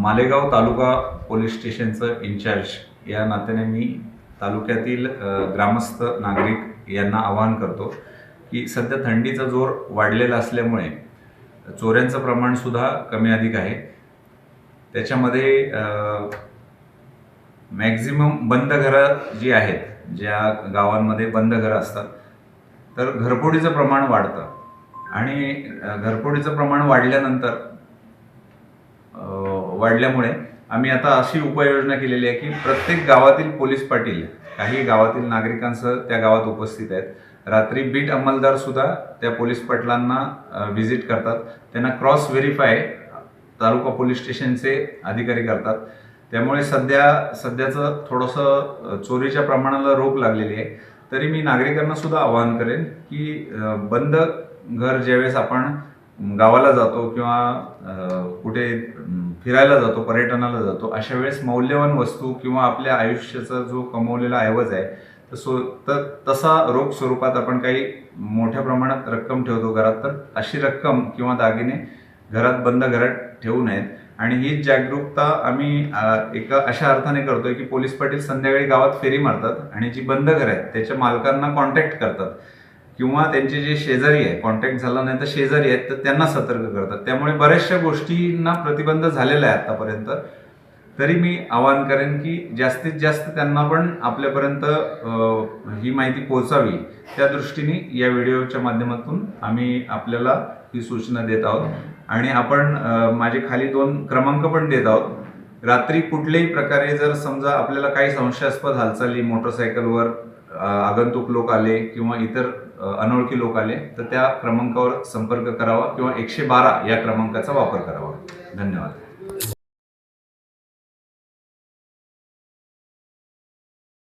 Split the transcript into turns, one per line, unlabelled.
मालेगाव तालुका police स्टेशनचं in-charge या नात्याने मी तालुक्यातील ग्रामस्थ नागरिक यांना आवाहन करतो की सध्या थंडीचा जोर वाढलेला असल्यामुळे चोऱ्यांचं प्रमाणसुद्धा कमी अधिक आहे। त्याच्यामध्ये मॅक्झिमम बंद घरं जी आहेत, ज्या गावांमध्ये बंद घरं असतात, तर घरफोडीचं प्रमाण वाढतं आणि घरफोडीचं प्रमाण वाढल्यामुळे आम्ही आता अशी उपाययोजना केलेली आहे की प्रत्येक गावातील पोलीस पाटील काही गावातील नागरिकांसह त्या गावात उपस्थित आहेत। रात्री बीट अंमलदार सुद्धा त्या पोलीस पाटलांना व्हिजिट करतात, त्यांना क्रॉस व्हेरीफाय तालुका पोलीस स्टेशनचे अधिकारी करतात। त्यामुळे सध्याचं थोडंसं चोरीच्या प्रमाणाला रोक लागलेली आहे। तरी मी नागरिकांना सुद्धा आवाहन करेन की बंद घर ज्यावेळेस आपण गावाला जातो किंवा कुठे फिरायला जातो, पर्यटनाला जातो, अशा वेळेस मौल्यवान वस्तू किंवा आपल्या आयुष्याचा जो कमवलेला ऐवज आहे तर तसा रोख स्वरूपात आपण काही मोठ्या प्रमाणात रक्कम ठेवतो घरात, तर अशी रक्कम किंवा दागिने बंद घरात ठेवू नयेत। आणि ही जागरूकता आम्ही एका अशा अर्थाने करतोय की पोलीस पाटील संध्याकाळी गावात फेरी मारतात आणि जी बंद घरं आहेत त्याच्या मालकांना कॉन्टॅक्ट करतात किंवा त्यांचे जे शेजारी आहे, कॉन्टॅक्ट झाला नाही तर शेजारी आहेत, तर त्यांना सतर्क करतात। त्यामुळे बऱ्याचशा गोष्टींना प्रतिबंध झालेला आहे आतापर्यंत। तरी मी आवाहन करेन की जास्तीत जास्त त्यांना पण आपल्यापर्यंत ही माहिती पोहोचावी, त्या दृष्टीने या व्हिडिओच्या माध्यमातून आम्ही आपल्याला ही सूचना देत आहोत। आणि आपण माझे खाली 2 क्रमांक पण देत आहोत। रात्री कुठल्याही प्रकारे जर समजा आपल्याला काही संशयास्पद हालचाली, मोटरसायकलवर आगंतुक लोक आले किंवा इतर अनोळखी लोक आले, तर त्या क्रमांकावर संपर्क करावा किंवा 112 या क्रमांकाचा वापर करावा। धन्यवाद।